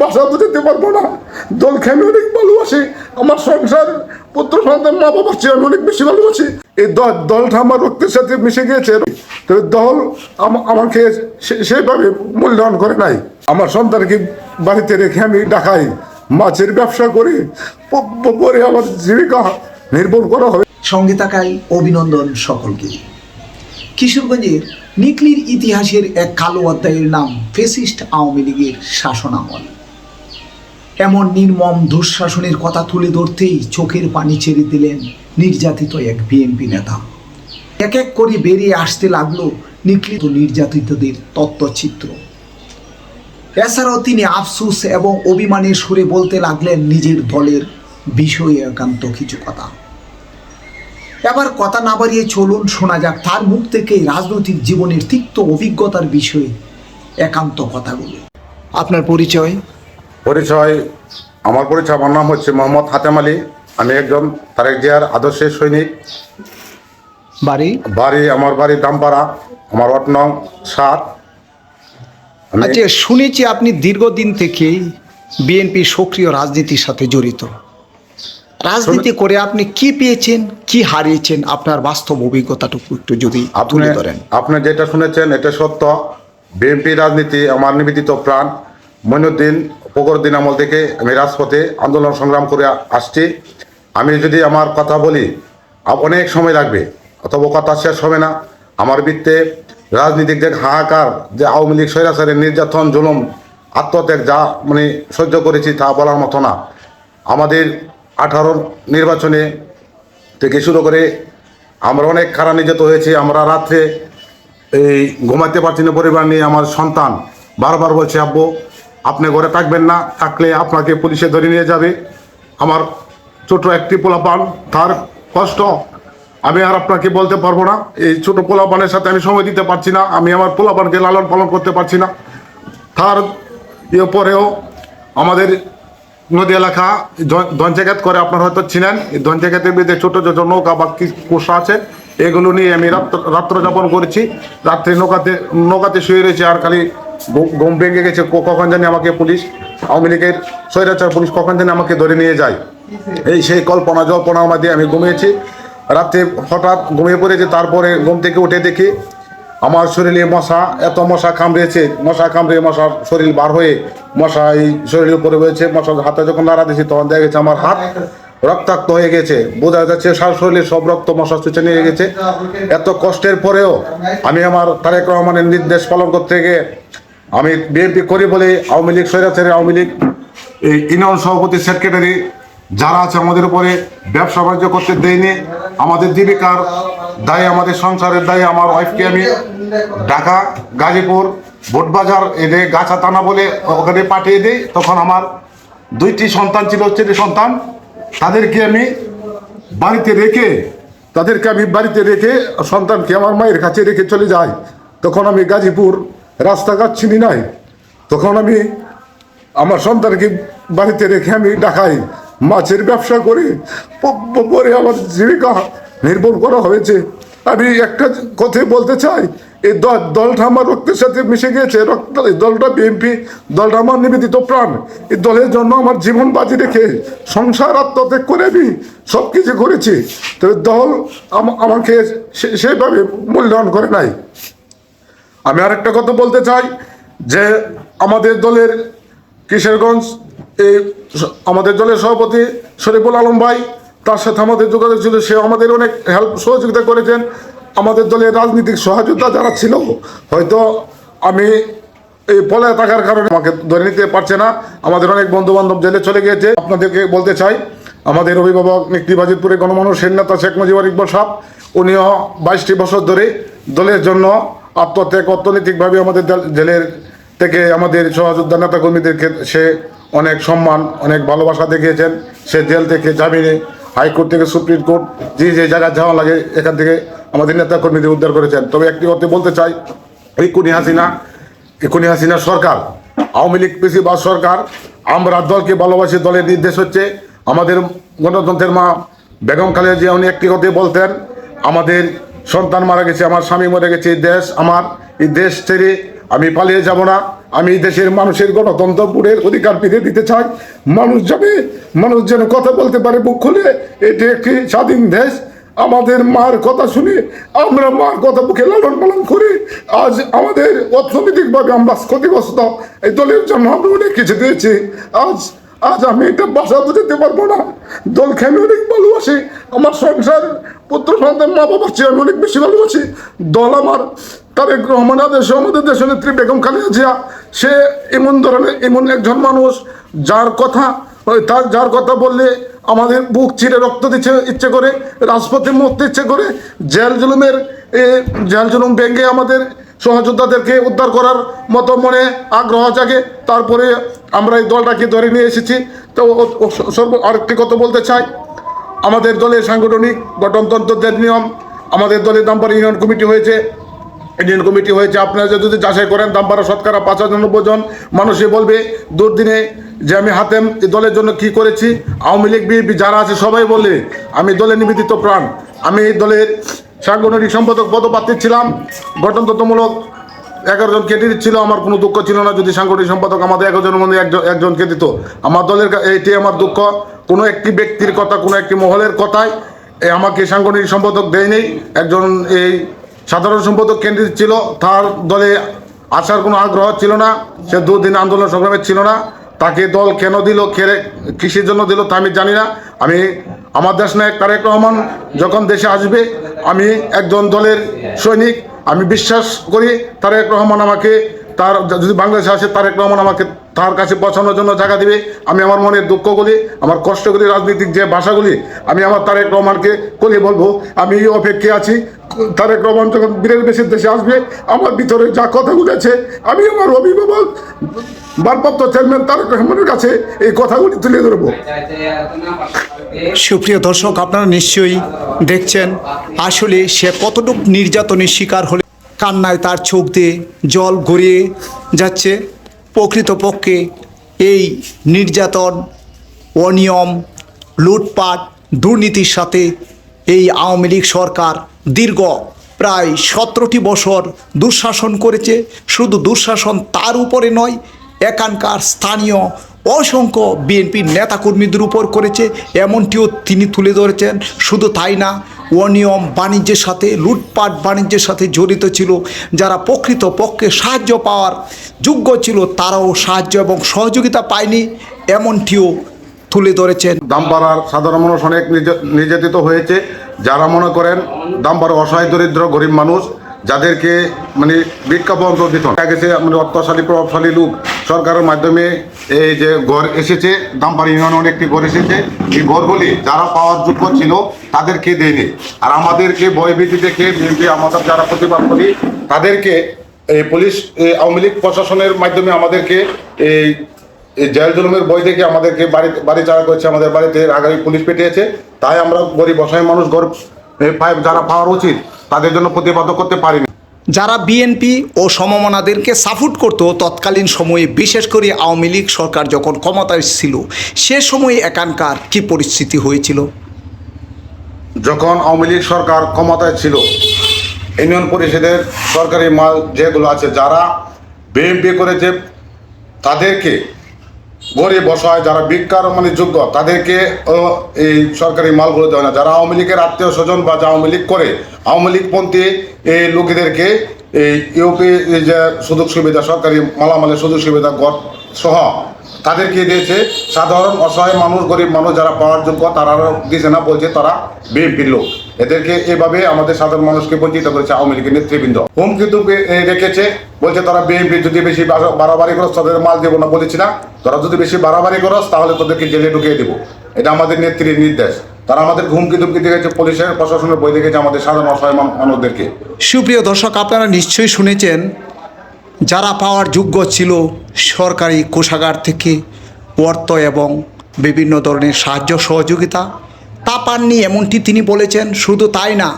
ভাষা বুঝতে পারবো না। দলকে আমি অনেক ভালোবাসি, আমার সংসার পুত্র সন্তান মা বাবার চেয়ে আমি অনেক বেশি ভালোবাসি। এই দলটা আমার রক্তের সাথে মিশে গিয়েছে, তবে দল আমাকে সেইভাবে মূল্যায়ন করে নাই। আমার সন্তানকে বাড়িতে রেখে আমি ঢাকায় মাছের ব্যবসা করে পরে আমার জীবিকা নির্ভর করা হবে। সঙ্গে থাকায় অভিনন্দন সকলকে। কিশোরগঞ্জের নিকলির ইতিহাসের এক কালো অধ্যায়ের নাম ফ্যাসিস্ট আওয়ামী লীগের শাসনামল। এমন নির্মম দুঃশাসনের কথা তুলে ধরতেই চোখের পানি ছেড়ে দিলেন নির্যাতিত এক বিএনপি নেতা। এক এক করে বেরিয়ে আসতে লাগলো নিকলিত নির্যাতিতদের তথ্যচিত্র। এছাড়াও তিনি আফসোস এবং অভিমানের সুরে বলতে লাগলেন নিজের দলের বিষয়ে একান্ত কিছু কথা। এবার কথা না বাড়িয়ে চলুন শোনা যাক তার মুখ থেকে রাজনৈতিক জীবনের তিক্ত অভিজ্ঞতার বিষয়ে একান্ত কথাগুলো। আপনার পরিচয়? আমার নাম হচ্ছে মোহাম্মদ হাতেম আলী। আমি একজন তারেক জিয়ার আদর্শের সৈনিক। আমার বাড়ি দামপাড়া, আমার ওয়ার্ড নং 7। আচ্ছা, শুনেছি আপনি দীর্ঘদিন থেকে বিএনপি সক্রিয় রাজনীতির সাথে জড়িত। রাজনীতি করে আপনি কি পেয়েছেন, কি হারিয়েছেন, আপনার বাস্তব অভিজ্ঞতাটুকু একটু যদি তুলে ধরেন। আপনি যেটা শুনেছেন এটা সত্য। বিএনপি রাজনীতি আমার নিবেদিত প্রাণ। মঈনুদ্দিন ফখরুদ্দিন আমল থেকে আমি রাজপথে আন্দোলন সংগ্রাম করে আসছি। আমি যদি আমার কথা বলি অনেক সময় লাগবে, অথবা কথা শেষ হবে না। আমার বৃত্তে রাজনীতিকদের হাহাকার, যে আওয়ামী লীগ স্বৈরাচারের নির্যাতন, জুলুম, আত্মত্যাগ যা সহ্য করেছি তা বলার মতো না। আমাদের 18 নির্বাচনে থেকে শুরু করে আমরা অনেক খারাপ নির্যাতিত হয়েছি। আমরা রাত্রে ঘুমাতে পারছি না পরিবার নিয়ে। আমার সন্তান বারবার বলছে, আব্বু আপনি ঘরে থাকবেন না, থাকলে আপনাকে পুলিশে ধরে নিয়ে যাবে। আমার ছোট একটি পোলাপান, তার কষ্ট আমি আর আপনাকে বলতে পারবো না। এই ছোট পোলাপানের সাথে আমি সময় দিতে পারছি না, আমি আমার পোলাপানকে লালন পালন করতে পারছি না। তার পরেও আমাদের নদী এলাকা ধনজাগাত করে, আপনারা হয়তো চিনেন। এই ধনজাগাতের মধ্যে ছোট ছোট নৌকা বা কোষা আছে, এগুলো নিয়ে আমি রাত্র যাপন করেছি। রাত্রে নৌকাতে শুয়ে রয়েছে, আর খালি ঘুম ভেঙে গেছে কখন জানি আমাকে পুলিশ, আওয়ামী লীগের স্বৈরাচার পুলিশ কখন জানি আমাকে ধরে নিয়ে যায়। এই সেই জল্পনার মধ্যে আমি ঘুমিয়েছি। রাত্রে হঠাৎ ঘুমিয়ে পড়েছি। তারপরে ঘুম থেকে উঠে দেখি আমার শরীরে এত মশা কামড়েছে, মশার শরীর বার হয়ে মশা এই শরীরের উপরে হয়েছে। মশার হাতে যখন নাড়া দিয়েছি তখন দেখা গেছে আমার হাত রক্তাক্ত হয়ে গেছে। বোঝা যাচ্ছে সারা শরীরের সব রক্ত মশা চুচে নিয়ে গেছে। এত কষ্টের পরেও আমি আমার তারেক রহমানের নির্দেশ পালন করতে গিয়ে আমি বিএনপি করি বলে আওয়ামী লীগ স্বৈরাচারী আওয়ামী লীগ এই ইউনিয়ন সভাপতি, সেক্রেটারি যারা আছে আমাদের উপরে ব্যবসা বাণিজ্য করতে দেয়নি। আমাদের জীবিকার দায়ে, আমাদের সংসারের দায়ে আমার ওয়াইফকে আমি ঢাকা, গাজীপুর, বোটবাজার এদের গাছা টানা বলে ওখানে পাঠিয়ে দিই। তখন আমার 2টি সন্তান ছিল, ছেলে সন্তান। তাদেরকে আমি বাড়িতে রেখে সন্তানকে আমার মায়ের কাছে রেখে চলে যাই। তখন আমি গাজীপুর রাস্তাঘাট চিনি নাই। তখন আমি আমার সন্তানকে বাড়িতে রেখে আমি ঢাকায় মাছের ব্যবসা করে পরে আমার জীবিকা নির্ভর করা হয়েছে। আমি একটা কথা বলতে চাই, এই দলটা আমার রক্তের সাথে মিশে গিয়েছে। দলটা বিএনপি, দলটা আমার নিবেদিত প্রাণ। এই দলের জন্য আমার জীবন বাজি রেখে সংসার আত্মত্যাগ করে আমি সব কিছু করেছি, তবে দল আমাকে সেইভাবে মূল্যায়ন করে নাই। আমি আরেকটা কথা বলতে চাই যে আমাদের দলের কিশোরগঞ্জ আমাদের দলের সভাপতি শরীফুল আলম ভাই, তার সাথে আমাদের যোগাযোগ ছিল। সে আমাদের অনেক সহযোগিতা করেছেন। আমাদের দলের রাজনৈতিক সহযোগিতা যারা ছিল, হয়তো আমি এই পলায় থাকার কারণে আমাকে ধরে নিতে পারছে না। আমাদের অনেক বন্ধু বান্ধব জেলে চলে গিয়েছে। আপনাদেরকে বলতে চাই, আমাদের অভিভাবক নিকলি বাজিতপুরে গণমানুষের নেতা শেখ মুজিবুর ইকবাল সাহেব, উনিও 22টি বছর ধরে দলের জন্য আত্মত্যাগ, অর্থনৈতিকভাবে আমাদের জেলের থেকে আমাদের সহযোদ্ধা নেতা কর্মীদেরকে সে অনেক সম্মান, অনেক ভালোবাসা দেখিয়েছেন। সে জেল থেকে জামিনে, হাইকোর্ট থেকে সুপ্রিম কোর্ট, যে জায়গায় যাওয়া লাগে এখান থেকে আমাদের নেতা কর্মীদের উদ্ধার করেছেন। তবে একটি কথা বলতে চাই, এই খুনি হাসিনা সরকার, আওয়ামী লীগ পেশিবাদ সরকার, আমরা দলকে ভালোবাসি। দলের নির্দেশ হচ্ছে আমাদের গণতন্ত্রের মা বেগম খালেদা জিয়া, উনি একটি কথা বলতেন, আমাদের সন্তান মারা গেছে, আমার স্বামী মরে গেছে, এই দেশ আমার, এই দেশ ছেড়ে আমি পালিয়ে যাব না। আমি দেশের মানুষের গণতন্ত্র ভোটের অধিকার ফিরিয়ে দিতে চাই। মানুষ যেন কথা বলতে পারে মুখ খুলে। এটি একটি স্বাধীন দেশ। আমাদের মার কথা শুনে আমরা মার কথা মুখে লালন পালন করে আজ আমাদের অর্থনৈতিকভাবে আমরা ক্ষতিগ্রস্ত। এই দলের জন্য আমরা অনেক কিছু দিয়েছি। আজ আমি এটা বাসা বুঝতে পারবো না। দলকে আমি অনেক ভালোবাসি। আমার সংসার, পুত্র সন্তান, মা বাবার চেয়ে আমি অনেক বেশি ভালোবাসি। দল আমার তারেক রহমান আদেশ, আমাদের দেশ নেত্রী বেগম খালেদা জিয়া, সে এমন একজন মানুষ যার কথা বললে আমাদের বুক চিরে রক্ত দিতে ইচ্ছে করে, রাজপথে মরতে ইচ্ছে করে। জেল জুলুম ভেঙে আমাদের সহযোদ্ধাদেরকে উদ্ধার করার মতো মনে আগ্রহ জাগে। তারপরে আমরা এই দলটাকে ধরে নিয়ে এসেছি। তো আরেকটি কথা বলতে চাই, আমাদের দলের সাংগঠনিক গঠনতন্ত্রের নিয়ম, আমাদের দলের দামপাড়া ইউনিয়ন কমিটি হয়েছে। আপনারা যদি যাচাই করেন, দামপাড়া শতকরা 95 জন মানুষই বলবে দুর্দিনে যে আমি হাতেম এই দলের জন্য কি করেছি। আওয়ামী লীগ বিএনপি যারা আছে সবাই বলে আমি দলের নিবেদিত প্রাণ। আমি এই দলের সাংগঠনিক সম্পাদক পদপ্রার্থী ছিলাম। গঠনতন্ত্রমূলক 11 জনকে দিচ্ছিল। আমার কোনো দুঃখ ছিল না যদি সাংগঠনিক সম্পাদক আমাদের 11 জনের মধ্যে একজনকে দিত। আমার দলের এইটি আমার দুঃখ। কোনো একটি ব্যক্তির কথা, কোনো একটি মহলের কথায় আমাকে সাংগঠনিক সম্পাদক দেয়নি। একজন এই সাধারণ সম্পাদক কেন্দ্রিত ছিল, তার দলে আসার কোনো আগ্রহ ছিল না। সে দুদিন আন্দোলন সংগ্রামে ছিল না। তাকে দল কেন দিল, কৃষির জন্য দিল তা আমি জানি না। আমার দেশ নায়ক তারেক রহমান যখন দেশে আসবে, আমি একজন দলের সৈনিক। আমি বিশ্বাস করি তারেক রহমান আমাকে যদি বাংলাদেশে আসে, তারেক রহমান আমাকে তার কাছে পৌঁছানোর জন্য জায়গা দিবে। আমি আমার মনের দুঃখগুলি, আমার কষ্টগুলি, রাজনৈতিক যে ভাষাগুলি আমি আমার তারেক রহমানকে বলে বলবো। আমি অপেক্ষায় আছি। তারেক রহমান যখন বীরের বেশের দেশে আসবে, আমার ভিতরে যা কথাগুলো আছে আমি আমার অভিভাবক ভারপ্রাপ্ত চেয়ারম্যান তারেক রহমানের কাছে এই কথাগুলি তুলে ধরবো। সুপ্রিয় দর্শক, আপনারা নিশ্চয়ই দেখছেন আসলে সে কতটুকু নির্যাতনের শিকার হলে কান্নায় তার চোখ দিয়ে জল গড়িয়ে যাচ্ছে। প্রকৃতপক্ষে এই নির্যাতন, অনিয়ম, লুটপাট, দুর্নীতির সাথে এই আওয়ামী লীগ সরকার দীর্ঘ প্রায় 17টি বছর দুঃশাসন করেছে। শুধু দুঃশাসন তার উপরে নয়, এখানকার স্থানীয় অসংখ্য বিএনপির নেতাকর্মীদের উপর করেছে, এমনটিও তিনি তুলে ধরেছেন। শুধু তাই না, অনিয়ম বাণিজ্যের সাথে, লুটপাট বাণিজ্যের সাথে জড়িত ছিল যারা প্রকৃতপক্ষে সাহায্য পাওয়ার যোগ্য ছিল, তারাও সাহায্য এবং সহযোগিতা পায়নি, এমনটিও তুলে ধরেছেন। দামপাড়ার সাধারণ মানুষ অনেক নির্যাতিত হয়েছে। যারা মনে করেন দামপাড়া অসহায় দরিদ্র গরিব মানুষ, যাদেরকে বিজ্ঞাপন দিত গেছে, অর্থশালী প্রভাবশালী লোক সরকারের মাধ্যমে এই যে ঘর এসেছে, দামপাড়া ইউনিয়নে অনেকটি ঘর এসেছে। এই ঘরগুলি যারা পাওয়ার যোগ্য ছিল তাদেরকে দেয়নি। আর আমাদেরকে ভয়ভীতি দেখে বিএনপি, আমাদের যারা প্রতিবাদ করি তাদেরকে এই পুলিশ, আওয়ামী লীগ প্রশাসনের মাধ্যমে আমাদেরকে এই জেল জুলুমের বই থেকে আমাদেরকে বাড়ি চাড়া করেছে। আমাদের বাড়িতে আগামী পুলিশ পেটিয়েছে। তাই আমরা গরিব অসহায় মানুষ ঘর যারা পাওয়ার উচিত তাদের জন্য প্রতিবাদ করতে পারিনি। যারা বিএনপি ও সমমনাদেরকে সাপোর্ট করত তৎকালীন সময়ে, বিশেষ করে আওয়ামী লীগ সরকার যখন ক্ষমতায় ছিল, সে সময়ে এখানকার কি পরিস্থিতি হয়েছিল? যখন আওয়ামী লীগ সরকার ক্ষমতায় ছিল, ইউনিয়ন পরিষদের সরকারি মাল যেগুলো আছে, যারা বিএনপি করেছে তাদেরকে, গরিব অসহায় যারা ভিক্ষার যোগ্য তাদেরকে এই সরকারি মালগুলো দেয় না। যারা আওয়ামী লীগের আত্মীয় স্বজন বা আওয়ামী লীগ করে, আওয়ামী লীগপন্থী এই লোকেদেরকে এই ইউপি যে সুযোগ সুবিধা, সরকারি মালামালের সুযোগ সুবিধা গড় সহ তাদেরকে দিয়েছে। সাধারণ অসহায় মানুষ, গরিব মানুষ যারা পাওয়ার যোগ্য তারা দিয়েছে না, বলছে তারা বিএনপির লোক। এদেরকে এভাবে আমাদের সাধারণ মানুষকে বঞ্চিত করেছে আওয়ামী লীগের নেতৃবৃন্দ। হুমকি তো রেখেছে, বলছে তারা বিএনপি যদি বেশি বাড়াবাড়ি করস তাদের মাল দেবো না। বলেছি না, তোরা যদি বেশি বাড়াবাড়ি করস তাহলে তোদেরকে জেলে ঢুকিয়ে দেবো। এটা আমাদের নেত্রীর নির্দেশ। তারা আমাদের হুমকি ধুমকি দেখেছে, পুলিশের প্রশাসনের বই দেখেছে আমাদের সাধারণ অসহায় মানুষদেরকে। সুপ্রিয় দর্শক, আপনারা নিশ্চয়ই শুনেছেন যারা পাওয়ার যোগ্য ছিল সরকারি কোষাগার থেকে অর্থ এবং বিভিন্ন ধরনের সাহায্য সহযোগিতা, তা পাননি এমনটি তিনি বলেছেন। শুধু তাই না,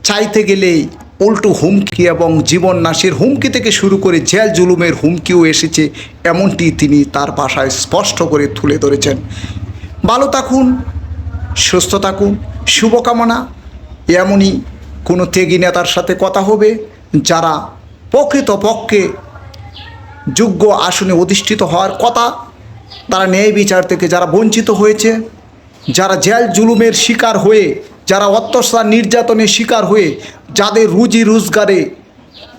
চাইতে গেলেই উল্টো হুমকি এবং জীবন নাশের হুমকি থেকে শুরু করে জেল জুলুমের হুমকিও এসেছে, এমনটি তিনি তার ভাষায় স্পষ্ট করে তুলে ধরেছেন। ভালো থাকুন, সুস্থ থাকুন, শুভকামনা। এমনই কোনো ত্যাগী নেতার সাথে কথা হবে যারা প্রকৃতপক্ষে যোগ্য আসনে অধিষ্ঠিত হওয়ার কথা, তারা ন্যায় বিচার থেকে যারা বঞ্চিত হয়েছে, যারা জেল জুলুমের শিকার হয়ে, যারা অত্যাচার নির্যাতনের শিকার হয়ে, যাদের রুজি রোজগারে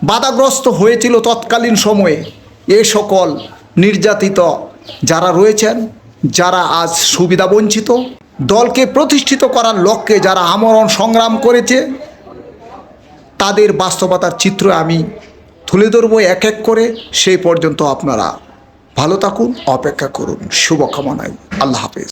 বাধাগ্রস্ত হয়েছিল তৎকালীন সময়ে, এ সকল নির্যাতিত যারা রয়েছেন, যারা আজ সুবিধা বঞ্চিত, দলকে প্রতিষ্ঠিত করার লক্ষ্যে যারা আমরণ সংগ্রাম করেছে, তাদের বাস্তবতার চিত্র আমি তুলে ধরবো এক এক করে। সেই পর্যন্ত আপনারা ভালো থাকুন, অপেক্ষা করুন। শুভকামনায়, আল্লাহ হাফেজ।